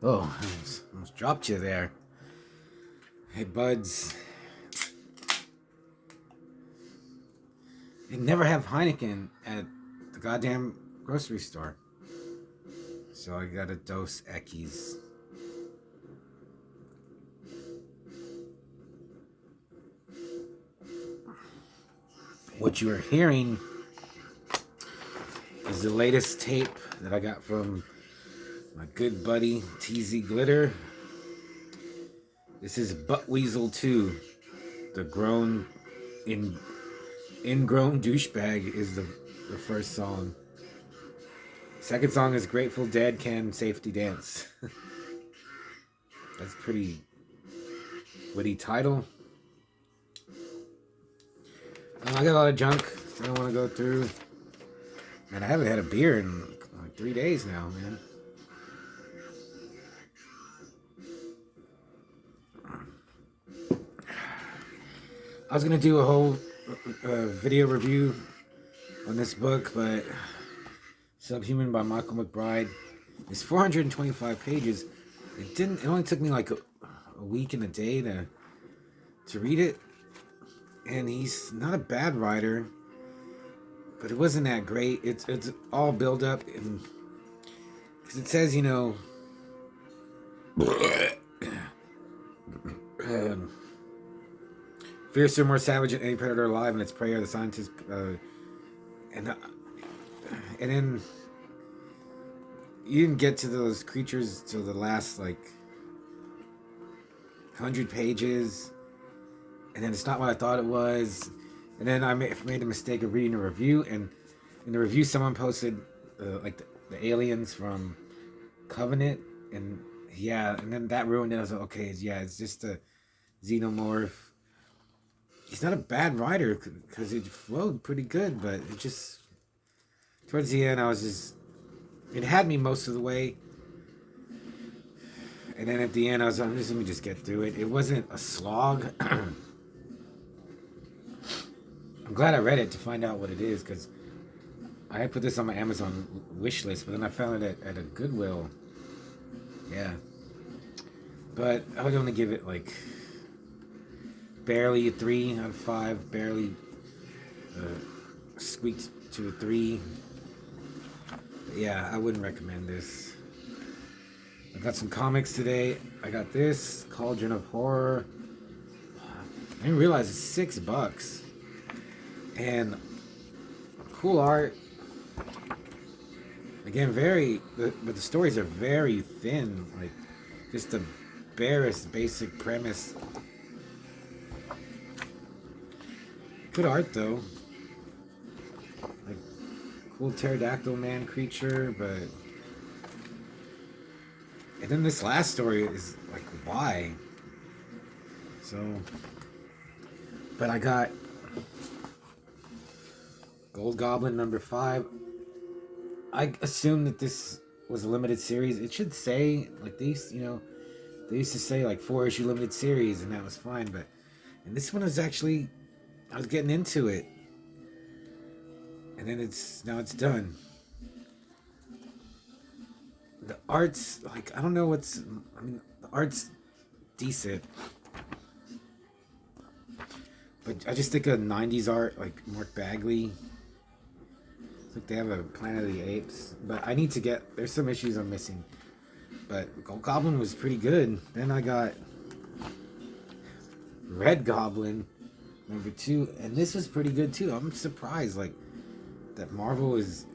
Oh, I almost dropped you there. Hey, buds. They never have Heineken at the goddamn grocery store. So I got a Dos Equis. What you are hearing is the latest tape that I got from my good buddy TZ Glitter. This is Butt Weasel 2. The ingrown douchebag is the first song. Second song is Grateful Dead Can Safety Dance. That's pretty witty title. I got a lot of junk I don't want to go through. Man, I haven't had a beer in like 3 days now, man. I was gonna do a whole video review on this book, but Subhuman by Michael McBride is 425 pages. It only took me like a week and a day to read it, and he's not a bad writer, but it wasn't that great. It's all build up, and because it says, fiercer, more savage than any predator alive, and its prey are the scientists. And then you didn't get to those creatures till the last like 100 pages, and then it's not what I thought it was. And then I made the mistake of reading a review, and in the review someone posted like the aliens from Covenant, and and then that ruined it. I was like, okay, it's just a xenomorph. He's not a bad writer because it flowed pretty good, but it just towards the end it had me most of the way, and then at the end I was like, let me just get through it. It wasn't a slog. I'm glad I read it to find out what it is, because I had put this on my Amazon wish list, but then I found it at a Goodwill. Yeah. But I would only give it like barely a 3 out of 5, barely squeaked to a 3. But yeah, I wouldn't recommend this. I got some comics today. I got this, Cauldron of Horror. I didn't realize it's $6. And cool art. Again, but the stories are very thin. Like, just the barest basic premise. Good art, though. Like, cool pterodactyl man creature, but... And then this last story is, like, why? So... But I got... Gold Goblin number 5. I assume that this was a limited series. It should say, like, they used to say, like, 4-issue limited series, and that was fine, but... And this one was actually... I was getting into it. And then now it's done. The art's, like, I don't know the art's decent. But I just think of 90s art, like Mark Bagley. It's like they have a Planet of the Apes. But I need to there's some issues I'm missing. But Gold Goblin was pretty good. Then I got Red Goblin number 2, and this was pretty good too. I'm surprised, like, that Marvel is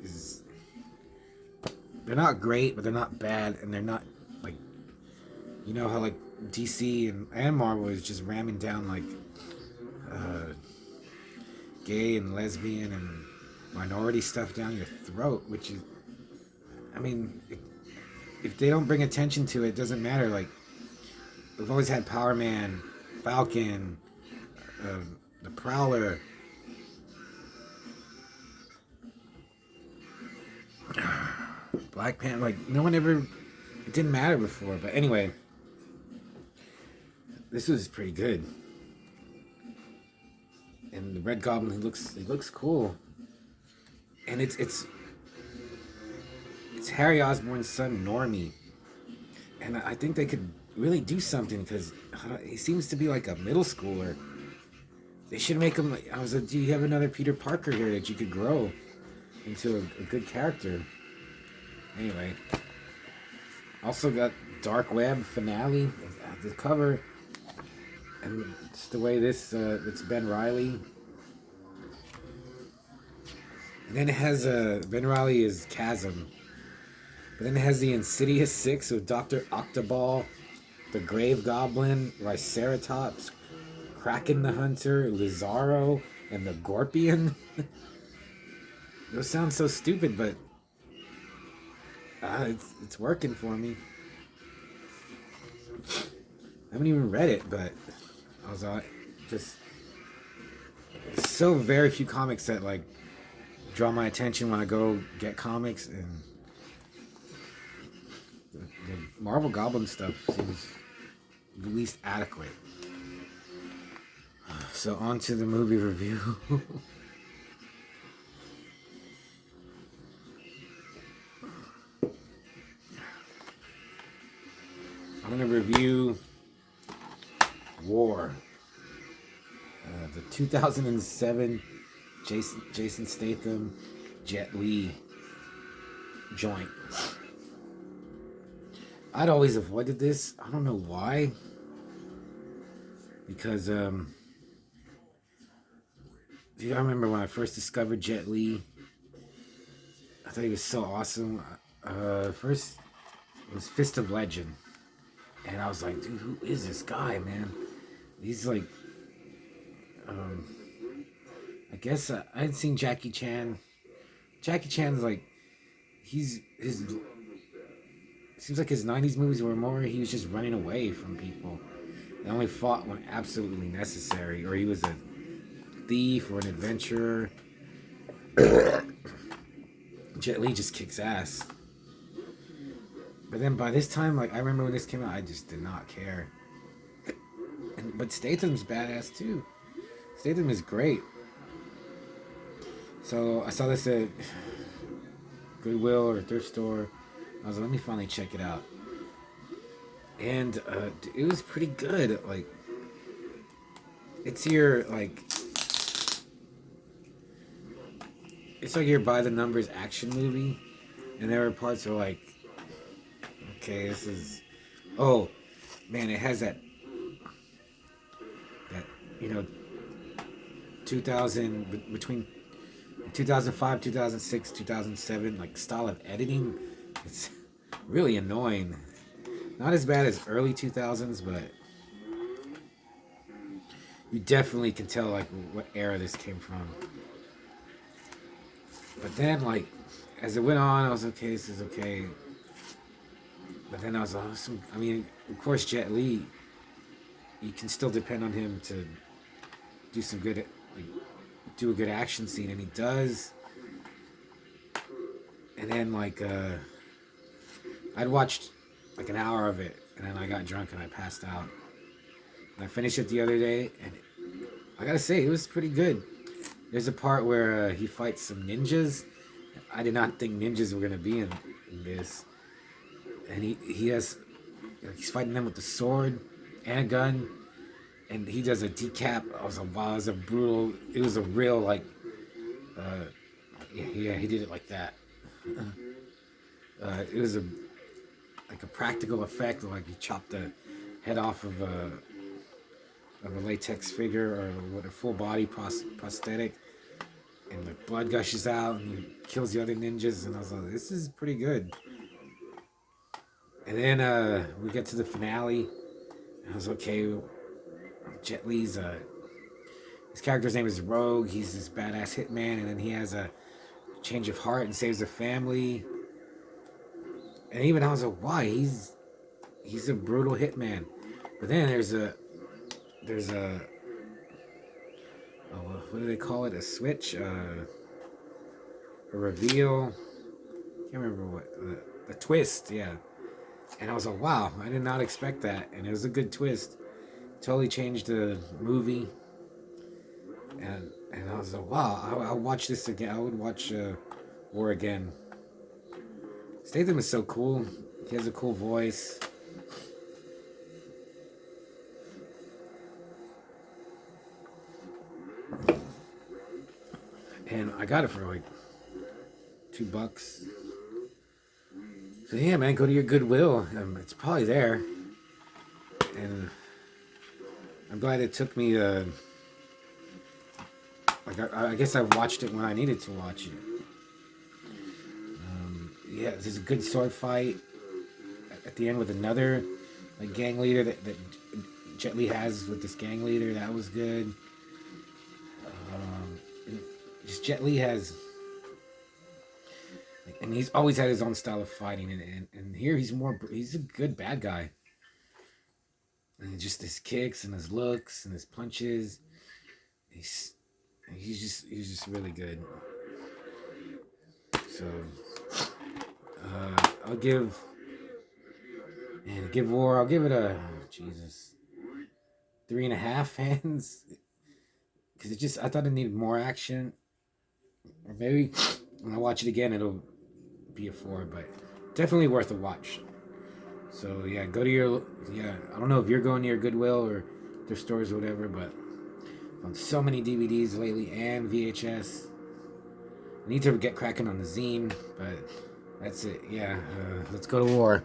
they're not great, but they're not bad, and they're not like, how like DC and Marvel is just ramming down like gay and lesbian and minority stuff down your throat, which is, I mean, if they don't bring attention to it, it doesn't matter. Like, we've always had Power Man, Falcon, the Prowler. Black Panther, like, no one ever, it didn't matter before, but anyway, this was pretty good. And the Red Goblin, he looks cool. And it's Harry Osborn's son, Normie. and I think they could really do something because he seems to be like a middle schooler. They should make him. I was like, do you have another Peter Parker here that you could grow into a good character? Anyway, also got Dark Web finale. The cover and it's the way this it's Ben Riley. And then it has Ben Riley is Chasm. But then it has the Insidious Six with Dr. Octoball, the Grave Goblin, Triceratops, Kraken the Hunter, Lizarro, and the Gorpion. Those sound so stupid, but it's working for me. I haven't even read it, but I was just so very few comics that like draw my attention when I go get comics, and the Marvel Goblin stuff seems at least adequate. So on to the movie review. I'm going to review War, the 2007 Jason Statham, Jet Li joint. I'd always avoided this. I don't know why. Because I remember when I first discovered Jet Li, I thought he was so awesome. First it was Fist of Legend, and I was like, dude, who is this guy, man? He's like, I guess I had seen Jackie Chan. Jackie Chan's like, seems like his 90s movies were more he was just running away from people and only fought when absolutely necessary, or he was a thief or an adventurer. Jet Li just kicks ass. But then by this time, like I remember when this came out, I just did not care. But Statham's badass too. Statham is great. So I saw this at Goodwill or a thrift store. I was like, let me finally check it out. And it was pretty good. Like, it's your it's like your by the numbers action movie, and there are parts where like, okay, this is, oh man, it has that 2000 between 2005, 2006, 2007 like style of editing. It's really annoying. Not as bad as early 2000s, but you definitely can tell like what era this came from. But then like as it went on, I was okay, this is okay. But then I was awesome. I mean, of course, Jet Li, you can still depend on him to do some good, like, do a good action scene, and he does. And then like I'd watched like an hour of it, and then I got drunk and I passed out. And I finished it the other day, and I gotta say, it was pretty good. There's a part where he fights some ninjas. I did not think ninjas were gonna be in this. And he has, he's fighting them with the sword and a gun, and he does a decap. I was like, wow, it was a real like, yeah, he did it like that. It was a practical effect, like he chopped the head off of a latex figure or with a full body prosthetic, and the blood gushes out, and he kills the other ninjas. And I was like, this is pretty good. And then we get to the finale, and I was okay. Jet Li's his character's name is Rogue. He's this badass hitman, and then he has a change of heart and saves a family. And even I was like, why? He's a brutal hitman. But then there's a what do they call it? A switch, a reveal. Can't remember what a twist. Yeah. And I was like, wow, I did not expect that, and it was a good twist. Totally changed the movie. And I was like, wow, I'll watch this again. I would watch War again. Statham is so cool. He has a cool voice. And I got it for like $2. So yeah, man, go to your Goodwill. It's probably there, and I'm glad it took me. Like I guess I watched it when I needed to watch it. Yeah, this is a good sword fight at the end with another like gang leader that Jet Li has with this gang leader. That was good. And just Jet Li has, and he's always had his own style of fighting, and here he's a good bad guy. And just his kicks and his looks and his punches, he's he's just really good. So I'll give War. I'll give it a Jesus 3.5 hands because I thought it needed more action, or maybe when I watch it again it'll be a 4, but definitely worth a watch. So yeah, go to your I don't know if you're going to your Goodwill or their stores or whatever, but on so many DVDs lately and VHS. I need to get cracking on the zine, but that's it. Yeah, let's go to war.